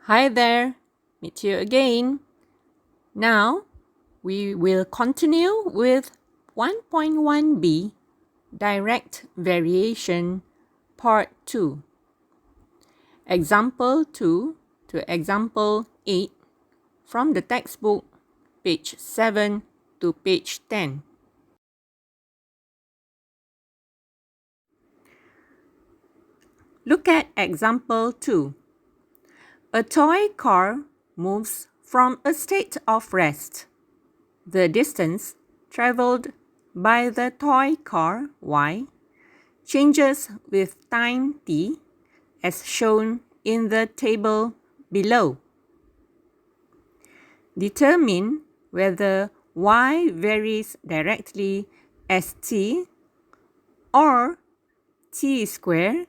Hi there, meet you again. Now, we will continue with 1.1b, Direct Variation, Part 2. Example 2 to Example 8 from the textbook, page 7 to page 10. Look at Example 2. A toy car moves from a state of rest. The distance traveled by the toy car y changes with time t as shown in the table below. Determine whether y varies directly as t or t squared.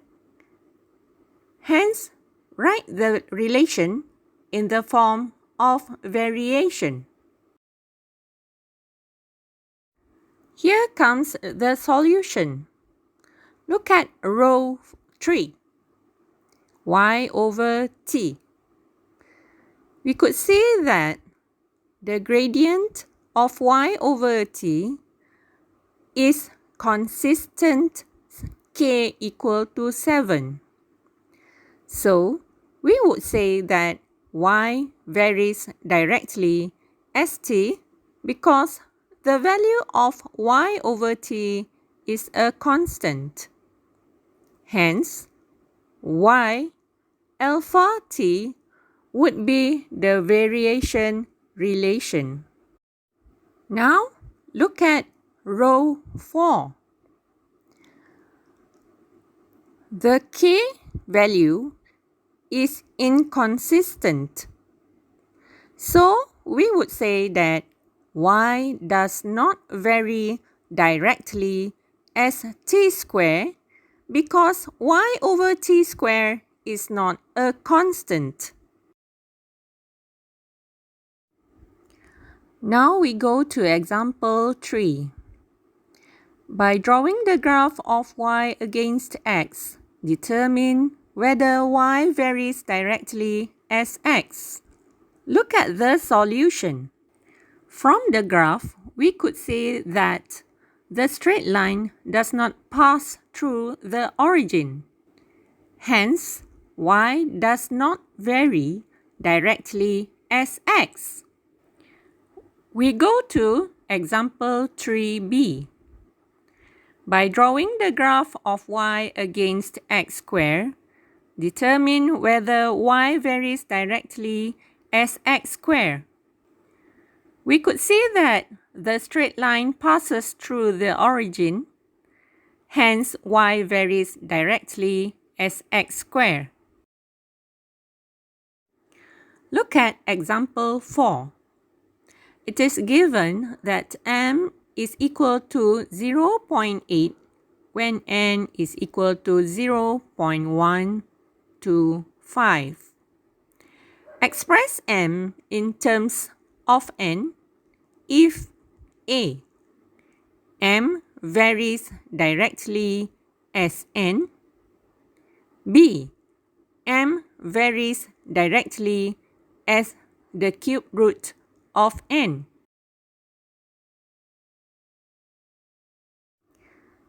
Hence, write the relation in the form of variation. Here comes the solution. Look at row 3, y over t. We could see that the gradient of y over t is consistent k equal to 7. So, we would say that y varies directly as t because the value of y over t is a constant. Hence, y alpha t would be the variation relation. Now, look at row 4. The k value is inconsistent. So, we would say that y does not vary directly as t squared because y over t squared is not a constant. Now we go to example 3. By drawing the graph of y against x, determine whether y varies directly as x. Look at the solution. From the graph, we could see that the straight line does not pass through the origin. Hence, y does not vary directly as x. We go to example 3b. By drawing the graph of y against x squared, determine whether y varies directly as x squared. We could see that the straight line passes through the origin, hence y varies directly as x squared. Look at example 4. It is given that m is equal to 0.8 when n is equal to 0.125. Express m in terms of n if a. M varies directly as n. b. M varies directly as the cube root of n.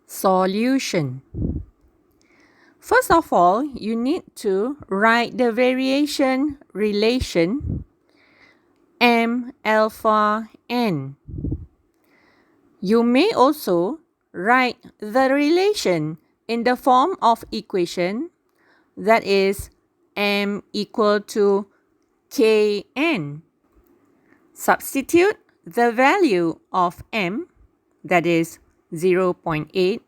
Solution. First of all, you need to write the variation relation m alpha n. You may also write the relation in the form of equation, that is m equal to kn. Substitute the value of m, that is 0.8,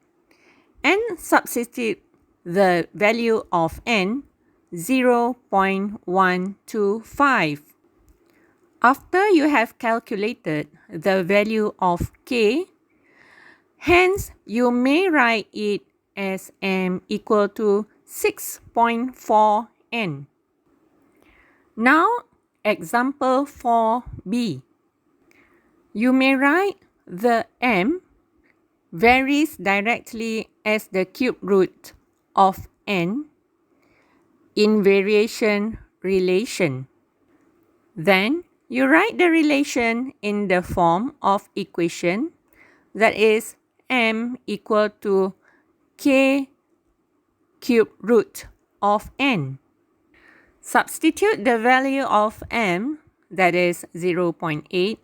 and substitute the value of n, 0.125. After you have calculated the value of k, hence you may write it as m equal to 6.4 n. Now, example 4b. You may write the m varies directly as the cube root of n in variation relation. Then you write the relation in the form of equation, that is m equal to k cube root of n. Substitute the value of m, that is 0.8,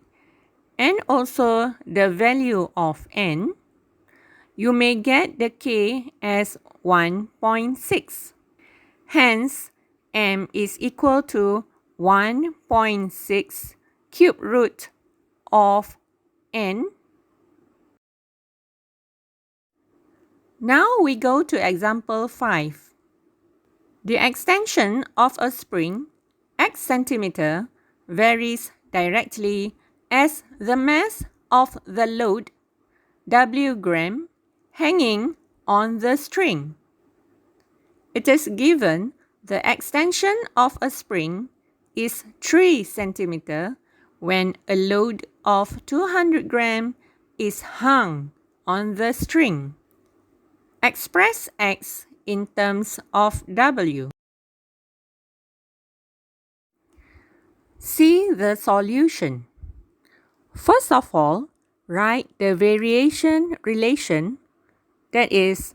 and also the value of n. You may get the k as 1.6. Hence, m is equal to 1.6 cube root of n. Now we go to example 5. The extension of a spring, x centimeter, varies directly as the mass of the load, w gram, hanging on the string. It is given the extension of a spring is 3 centimeter when a load of 200 gram is hung on the string. Express x in terms of w. See the solution. First of all, write the variation relation, that is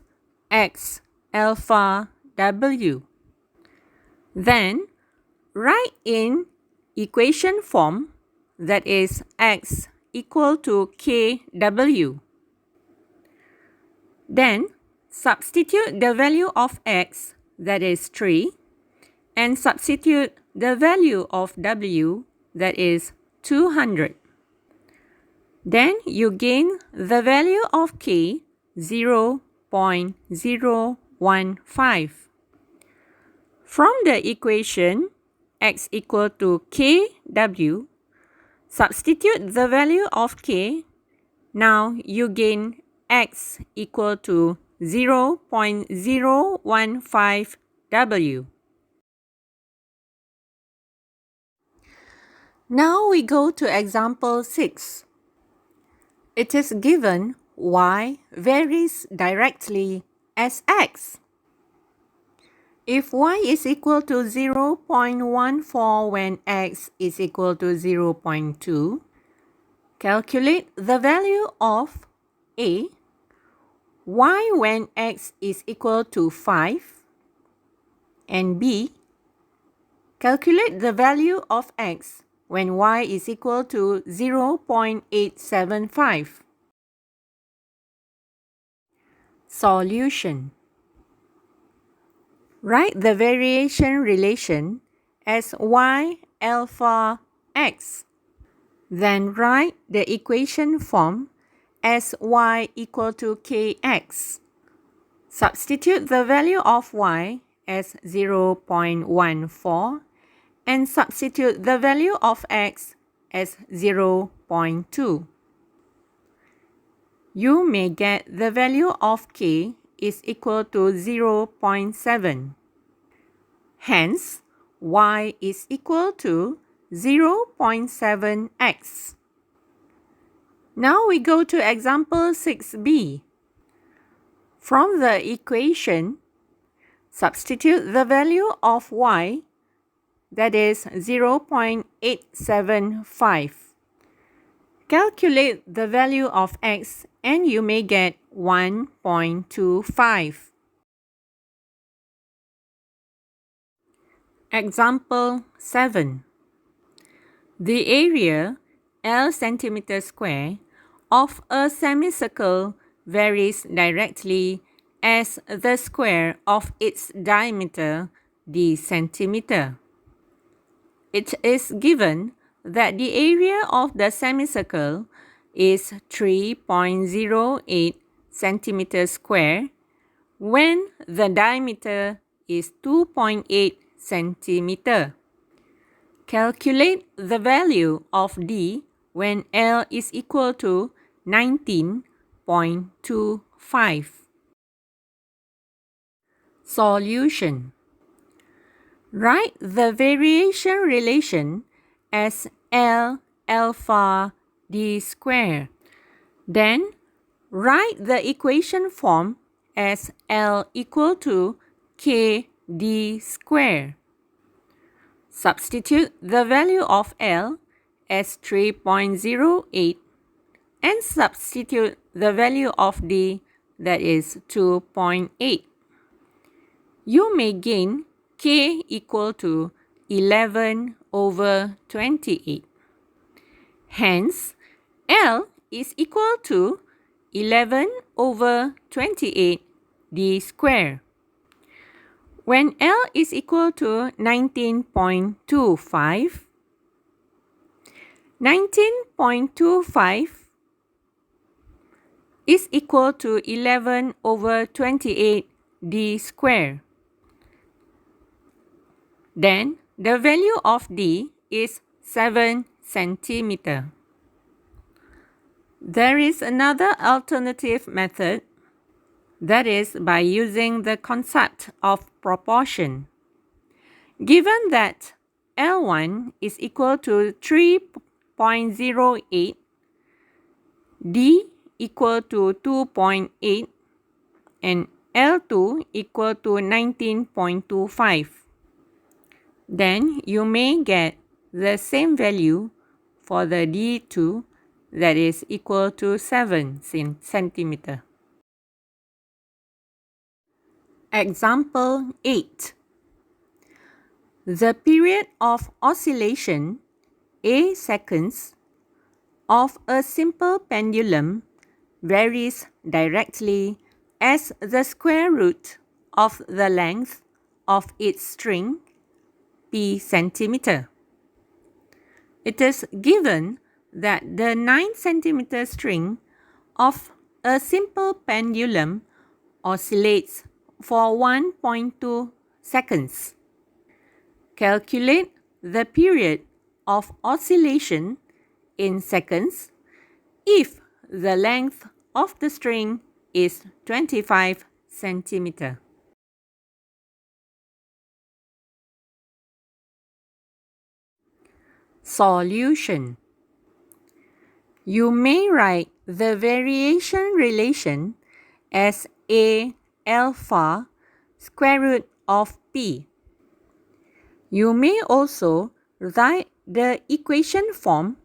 x alpha w. Then write in equation form, that is x equal to kw. Then substitute the value of x, that is 3, and substitute the value of w, that is 200. Then you gain the value of k, 0.015. From the equation x equal to kw, substitute the value of k. Now you gain x equal to 0.015 w. Now we go to example 6. It is given y varies directly as x. If y is equal to 0.14 when x is equal to 0.2, calculate the value of a, y when x is equal to 5, and b, calculate the value of x when y is equal to 0.875. Solution. Write the variation relation as y alpha x. Then write the equation form as y equal to kx. Substitute the value of y as 0.14 and substitute the value of x as 0.2. You may get the value of k is equal to 0.7. Hence, y is equal to 0.7x. Now we go to example 6b. From the equation, substitute the value of y, that is 0.875. Calculate the value of x and you may get 1.25. Example 7. The area L centimeter square of a semicircle varies directly as the square of its diameter d centimeter. It is given that the area of the semicircle is 3.08 centimeters square when the diameter is 2.8 centimeter. Calculate the value of d when L is equal to 19.25. Solution. Write the variation relation as L alpha d square. Then write the equation form as L equal to k d square. Substitute the value of L as 3.08 and substitute the value of D, that is 2.8. You may gain K equal to 11 over 28. Hence, L is equal to 11 over 28 D square. When L is equal to 19.25, 19.25 is equal to 11 over 28 D square. Then, the value of D is 7 centimeter. There is another alternative method, that is by using the concept of proportion. Given that L1 is equal to 3.08, D equal to 2.8, and L2 equal to 19.25. Then you may get the same value for the D2, that is equal to 7 centimeter. Example 8. The period of oscillation, A seconds, of a simple pendulum varies directly as the square root of the length of its string, P centimeter. It is given that the 9 centimeter string of a simple pendulum oscillates for 1.2 seconds. Calculate the period of oscillation in seconds if the length of the string is 25 centimeter. Solution. You may write the variation relation as A alpha square root of P. You may also write the equation form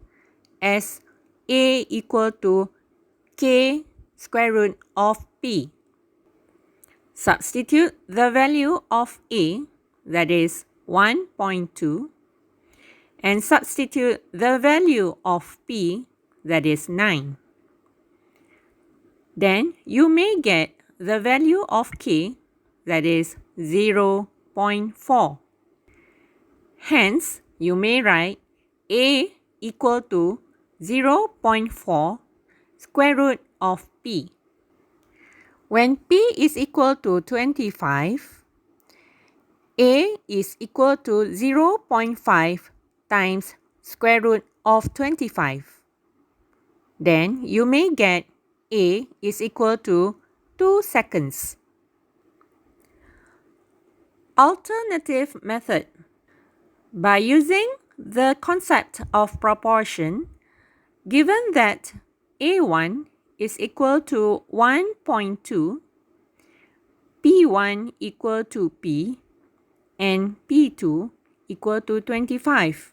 as A equal to K square root of P. Substitute the value of A, that is 1.2, and substitute the value of P, that is 9. Then you may get the value of K, that is 0.4. Hence, you may write A equal to 0.4 square root of P. When P is equal to 25, A is equal to 0.5 times square root of 25. Then you may get A is equal to 2 seconds. Alternative method. By using the concept of proportion, given that A1 is equal to 1.2, P1 equal to P, and P2 equal to 25.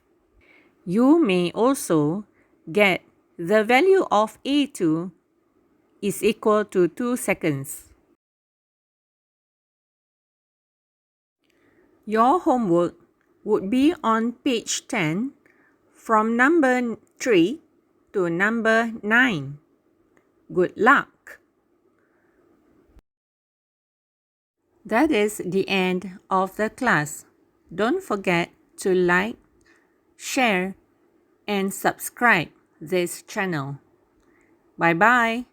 You may also get the value of A2 is equal to 2 seconds. Your homework would be on page 10 from number 3 to number 9. Good luck! That is the end of the class. Don't forget to like, share, and subscribe this channel. Bye-bye.